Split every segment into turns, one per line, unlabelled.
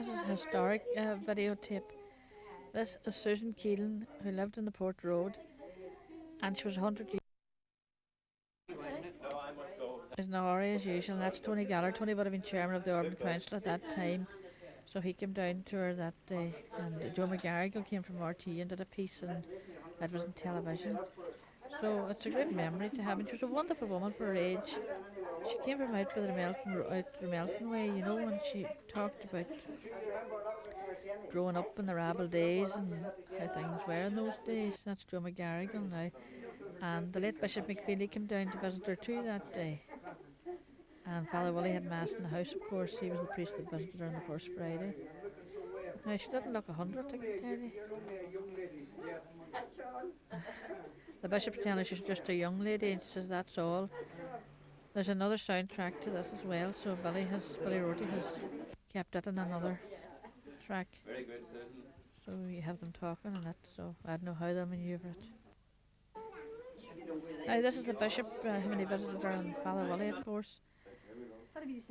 This is a historic videotape. This is Susan Keelan, who lived in the Port Road, and she was 100 years. Is now Ari as usual, and that's Tony Gallagher. Tony would have been chairman of the Urban Council at that time, so he came down to her that day. And Joe McGarrigle came from RT and did a piece, and that was on television. So it's a good memory to have, and she was a wonderful woman for her age. She came from out by the Melton way, you know, and she talked about growing up in the rabble days and how things were in those days. That's Joe McGarrigle now. And the late Bishop McFeely came down to visit her too that day. And Father Willie had Mass in the house, of course. He was the priest that visited her on the first Friday. Now, she didn't look 100, I can tell you. The Bishop's telling her she's just a young lady, and she says that's all. There's another soundtrack to this as well, so Billy Rorty has kept it in another track. Very good, Susan. So you have them talking and that, so I don't know how they'll manoeuvre it. Now, this is the Bishop when he visited her, and Father Willie, of course.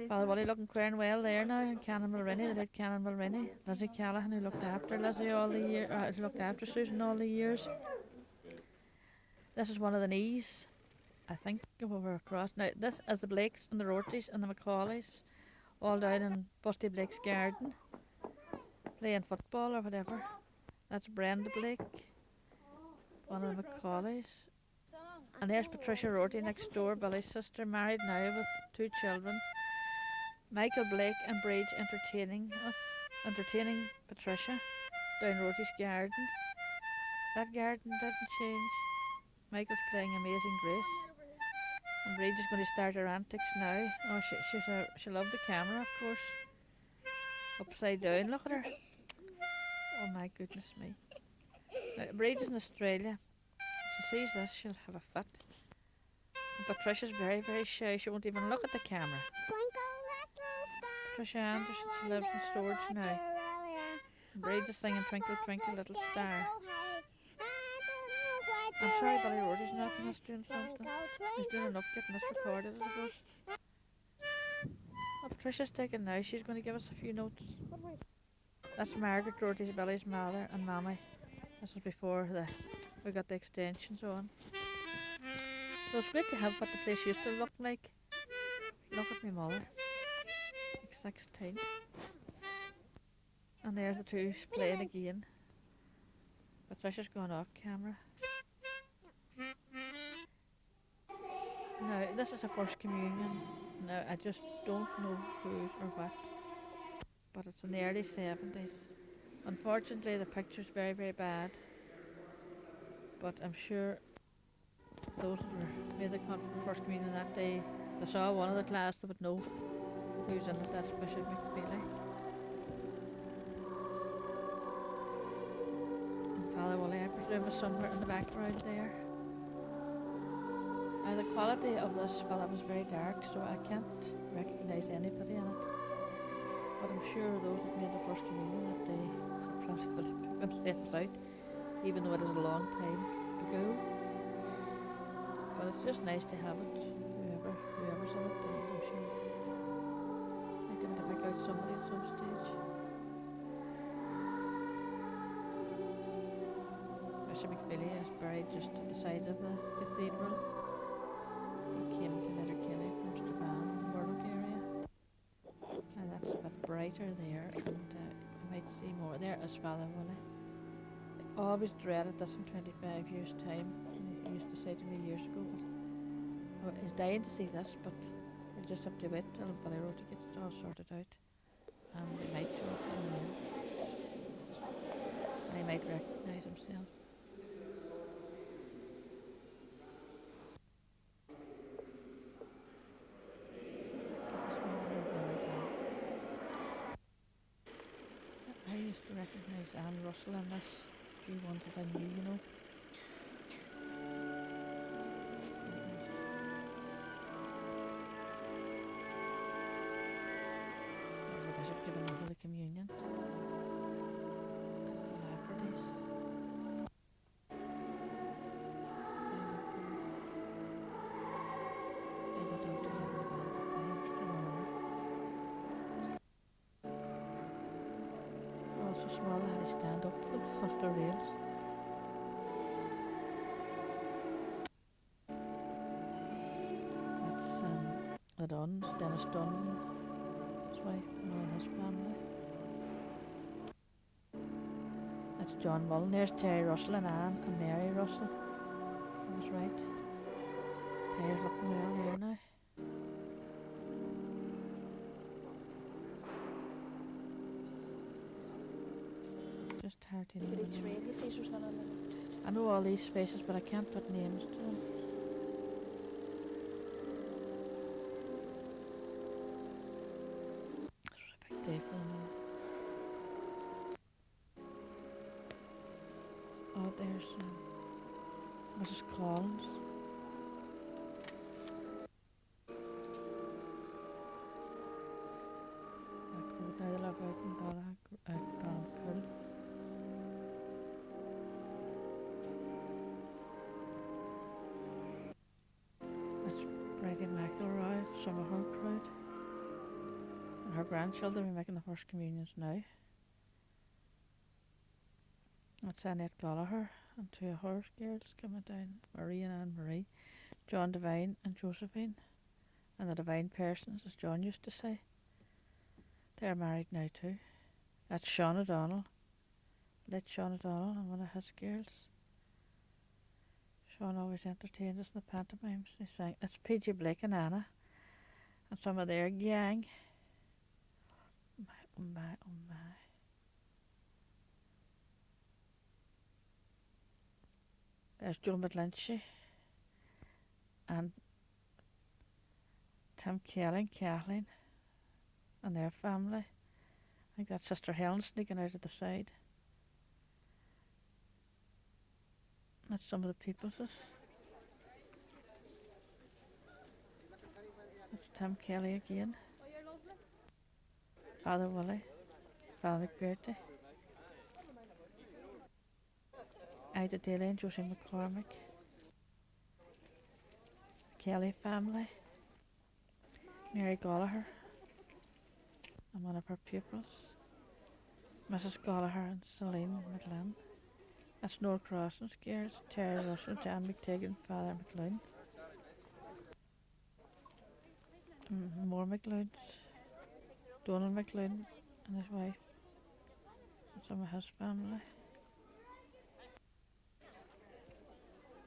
Father Willie looking quite well there now, and Canon Mulroney, the late Canon Mulroney, Lizzie Callahan, who looked after Lizzie all the year, who looked after Susan all the years. This is one of the knees, I think, over across. Now, this is the Blakes and the Rortys and the Macaulays, all down in Busty Blake's garden, playing football or whatever. That's Brenda Blake, one of the Macaulays. And there's Patricia Rorty next door, Billy's sister, married now with 2 children. Michael Blake and Bridge entertaining Patricia down Rorty's garden. That garden didn't change. Michael's playing Amazing Grace. And Bridge is going to start her antics now. Oh, she loved the camera, of course. Upside down, look at her. Oh my goodness me. Now, Bridge is in Australia. If she sees this, she'll have a fit. And Patricia's very, very shy. She won't even look at the camera. Patricia Anderson, she lives in Storage now. Bridge is singing Twinkle Twinkle Little Star. I'm sorry Billy Rorty's not in this doing something. He's doing enough getting this recorded, I suppose. Oh, Patricia's taking now. She's going to give us a few notes. That's Margaret Rorty's Billy's mother and mammy. This was before we got the extensions on. So it's great to have what the place used to look like. Look at my mother. Like 16. And there's the two playing again. Patricia's gone off camera. Now, this is a first communion. Now, I just don't know whose or what. But it's in the early 70s. Unfortunately, the picture's very, very bad. But I'm sure those that made the first communion that day, they saw one of the class, they would know who's in it. That's Bishop McFeely. And Father Willie, I presume, is somewhere in the background there. Now, the quality of this film is very dark, so I can't recognise anybody in it. But I'm sure those that made the first communion that day probably would have themselves out, even though it is a long time ago. But it's just nice to have it, whoever's in it, and I'm sure I didn't pick out somebody at some stage. Bishop McFeely is buried just at the side of the cathedral. He came to Letterkenny from Strabane in the Murdoch area. Now that's a bit brighter there, and I might see more. There is Father Willie. I always dreaded this in 25 years' time. He used to say to me years ago, but he's dying to see this, but we'll just have to wait till Billy Rorty gets it all sorted out. And we might show it to him then. And he might recognise himself. I used to recognise Anne Russell in this. She ones that I knew, you know. There's the Bishop giving the Holy Communion. That's the Laffertys. They went out to live in the extra normal. so small they had to stand up for the rails. That's the Duns, Dennis Dunn, his wife, and all his family. That's John Mullen. There's Terry Russell and Anne and Mary Russell. I was right. Terry's looking well there now. It's just hard to know. I know all these faces, but I can't put names to them. This was a big day for them all. Oh, there's Mrs. Collins. Back road now, they live out in Ballincool. That's Bridie McElroy, some of her crowd. And her grandchildren are making the first communions now. That's Annette Gallagher and two of her girls coming down, Marie and Anne-Marie, John Devine and Josephine, and the Devine persons, as John used to say. They're married now too. That's Sean O'Donnell, late Sean O'Donnell, and one of his girls. Sean always entertained us in the pantomimes. They sang. That's P.J. Blake and Anna, and some of their gang. Oh my, oh my, oh my. There's Joe McLinchy and Tim Kelly and Kathleen and their family. I think that's Sister Helen sneaking out of the side. That's some of the Peopleses. That's Tim Kelly again. Father Willie, Father McBearty, Ida Daly and Josie McCormick, Kelly family, Mary Gallagher, and one of her pupils, Mrs. Gallagher and Celine McLean. That's Noel Crossan's girls, Terry Russell, Jan McTigg and Father McLean. More McLeans, Donald McLean and his wife, and some of his family.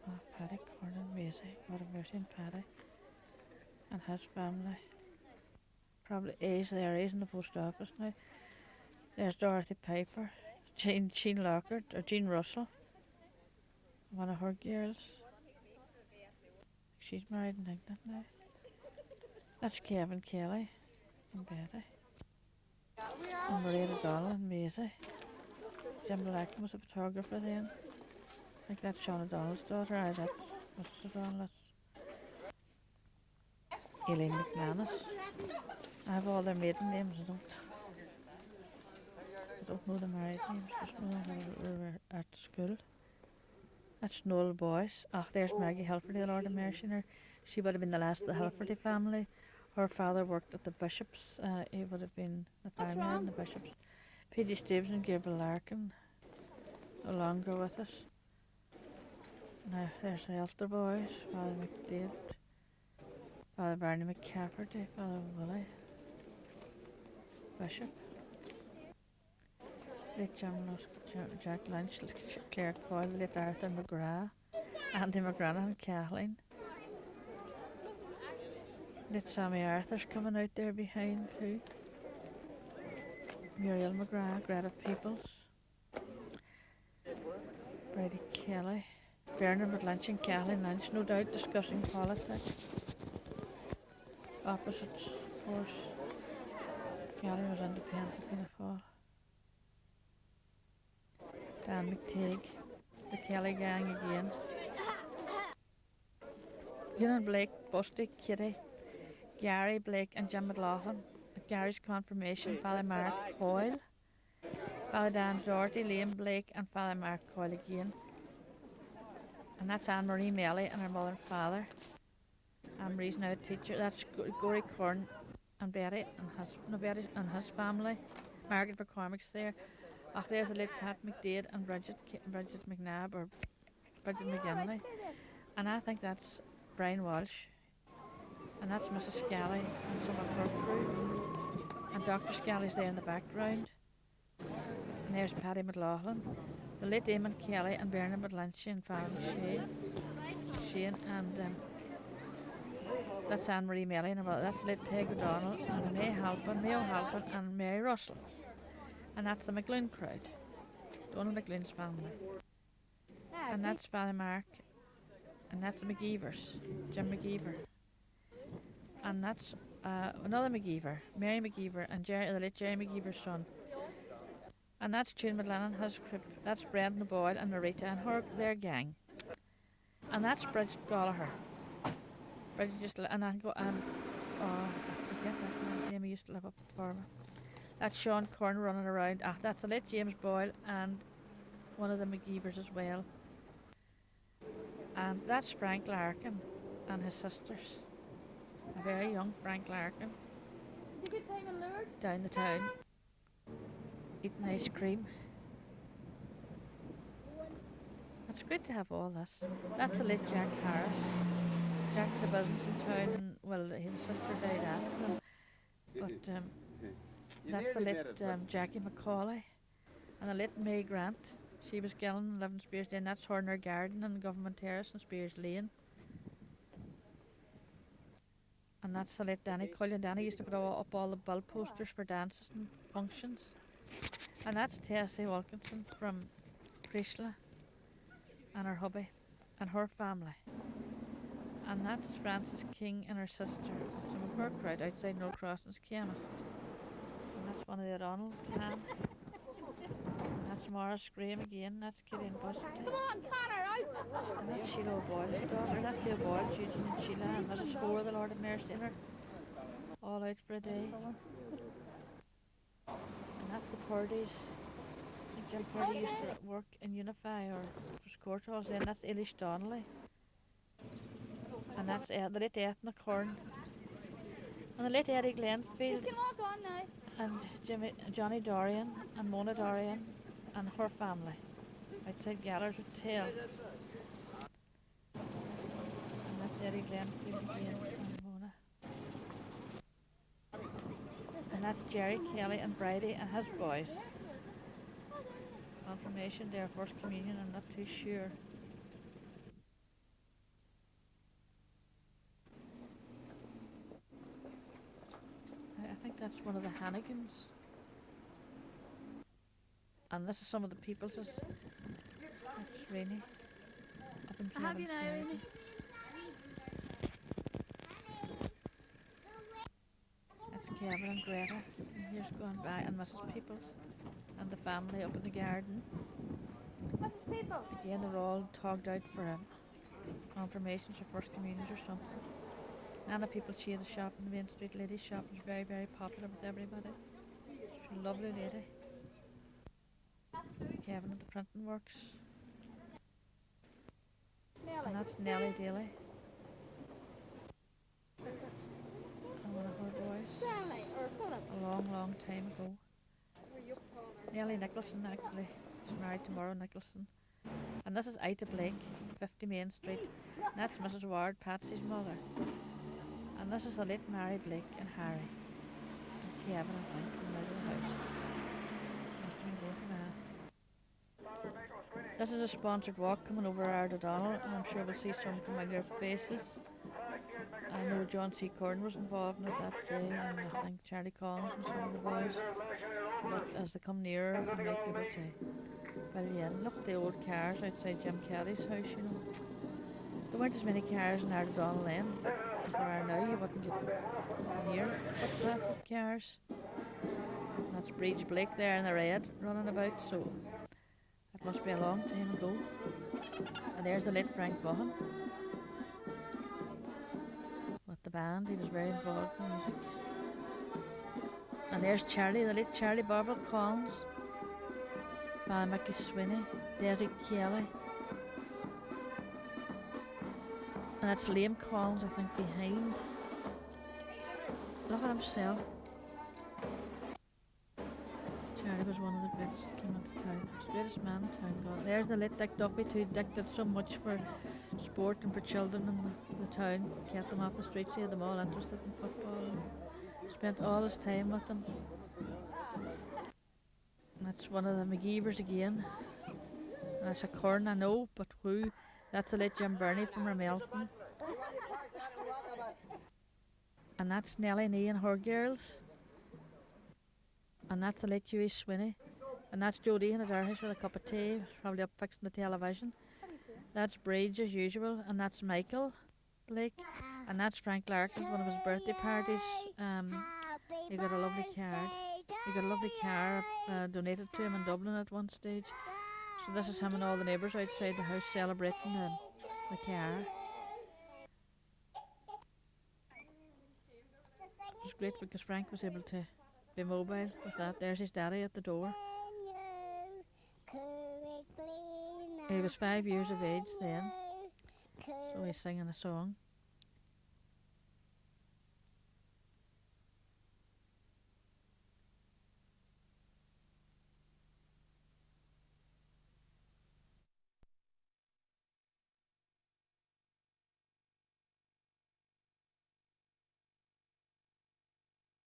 Oh, Paddy Cornan, Maisie, God have mercy on Paddy and his family. Probably A's there, A's in the post office now. There's Dorothy Piper, Jean Lockhart, or Jean Russell, one of her girls. She's married in England now. That's Kevin Kelly and Betty. And Maria O'Donnell and Maisie. Jim Blackman was a photographer then. I think that's Sean O'Donnell's daughter. Aye, that's Mrs. O'Donnell. That's Elaine McManus. I have all their maiden names. I don't know the married names, just know that we were at school. That's Noel Boyce. Ah, there's Maggie Helferty, the Lord of Mercy. She would have been the last of the Helferty family. Her father worked at the Bishops. He would have been the primary in the Bishops. P.G. Stevenson and Gabriel Larkin, no longer with us. Now there's the Elster boys, Father McDade, Father Barney McCafferty, Father Willie, Bishop, late Jack Lynch, Claire Coyle, late Arthur McGrath, Andy McGrath and Kathleen. Late Sammy Arthur's coming out there behind too. Muriel McGrath, Greta Peoples, Brady Kelly, Bernard Lynch and Kathleen Lynch, no doubt discussing politics. Opposites, of course. Kelly was independent in the fall. Dan McTeague, the Kelly gang again. Ewan Blake, Busty, Kitty, Gary Blake and Jim McLaughlin. At Gary's confirmation, Father Mark Coyle, Father Dan Doherty, Liam Blake and Father Mark Coyle again. And that's Anne-Marie Melly and her mother and father. Anne-Marie's now a teacher. That's Gory Corn and Betty and his family. Margaret McCormick's there. Ach, there's the late Pat McDade and Bridget McNabb or Bridget McGinley. And I think that's Brian Walsh. And that's Mrs. Scally and some of her crew. And Dr. Scally's there in the background. And there's Paddy McLaughlin. The late Eamon Kelly and Bernard McLanchy and Fallon Shane and that's Anne-Marie Melly and that's the late Peg O'Donnell and Mayo Halpin and Mary Russell. And that's the McLean crowd. Donald McLean's family. And that's Father Mark. And that's the McGeevers, Jim McGeever. And that's another McGeever, Mary McGeever and the late Jerry McGeever's son. And that's June McLennan, that's Brendan Boyle and Narita and their gang. And that's Bridget Gallagher. Bridget just, and I forget that man's name, he used to live up at the farmer. That's Sean Corn running around. That's the late James Boyle and one of the McGeevers as well. And that's Frank Larkin and his sisters. A very young Frank Larkin.
Did you get time in Lourdes?
Down the town. Eating ice cream. It's great to have all this. That's the late Jack Harris. Jack had a business in town and, well, his sister died after him. But that's the late Jackie McCauley. And the late May Grant. She was Gillen and lived in Spears Lane. That's Horner Garden and Government Terrace and Spears Lane. And that's the late Danny Cullen. Danny used to put up all the bill posters for dances and functions. And that's Tessie Wilkinson from Priestla and her hubby and her family. And that's Frances King and her sister, some of her crowd outside Noel Crossing's chemist. And that's one of the O'Donnell clan. And that's Morris Graham again, that's Killian Busty.
Come on, Connor, out!
And that's Sheila O'Boyle's daughter, that's the O'Boyles, Eugene and Sheila, and Mrs. Hoare, the Lord of Mercy, in her, all out for a day. And that's the Purdy's. Jim Purdy used to work in Unify or it was Court Halls then. That's Eilish Donnelly. And that's the late Ethna Corn. And the late Eddie Glenfield. And Johnny Dorian and Mona Dorian and her family. Outside Galler's Hotel. And that's Eddie Glenfield again and Mona. And that's Jerry Kelly and Bridie and his boys. Confirmation there, First Communion, I'm not too sure. I think that's one of the Hannigans. And this is some of the people's. That's Rainey. Up in
Have you now, Rainey?
That's Kevin and Greta. And here's going by, and Mrs. Peoples. And the family up in the garden.
Mrs. People?
Again, they're all togged out for confirmations or First Communions or something. Nana People, she had a shop in the Main Street. Ladies' shop was very, very popular with everybody. She's a lovely lady. Kevin at the printing works.
Nellie.
And that's Nellie Daly. And one of her boys.
Sally or Philip?
A long, long time ago. Nellie Nicholson, actually. She's married to Maura Nicholson. And this is Ida Blake, 50 Main Street. And that's Mrs. Ward, Patsy's mother. And this is the late Mary Blake and Harry. And Kevin, I think, in the middle of the house. Must have been going to mass. This is a sponsored walk coming over Ard O'Donnell, and I'm sure we'll see some familiar faces. I know John C. Corn was involved in it that day, and I think Charlie Collins and some of the boys. But as they come nearer, I might be able to fill you in. Look at the old cars outside Jim Kelly's house, you know. There weren't as many cars in Ard O'Donnell then as there are now. You wouldn't get near a footpath with cars. And that's Breach Blake there in the red running about, so that must be a long time ago. And there's the late Frank Vaughan. With the band, he was very involved in music. And there's Charlie, the late Charlie Barbara Collins, Mickey Swinney, Desi Kelly. And that's Liam Collins, I think, behind. Look at himself. Charlie was one of the greatest that came into town. He was the greatest man in town. God. There's the late Dick Duffy too. Dick did so much for sport and for children in the town. Kept them off the streets. He had them all interested in football. And spent all his time with them. And that's one of the McGeevers again. And that's a Corn I know, but who? That's the late Jim Burney from Ramelton. And that's Nellie Nee and her girls. And that's the late Hughie Swinney. And that's Jodie in at our house with a cup of tea, probably up fixing the television. That's Bridge as usual, and that's Michael Blake. And that's Frank Larkin at one of his birthday parties. He got a lovely card. He got a lovely car donated to him in Dublin at one stage. So this is him and all the neighbours outside the house celebrating the car. It was great because Frank was able to be mobile with that. There's his daddy at the door. He was 5 years of age then, so he's singing a song.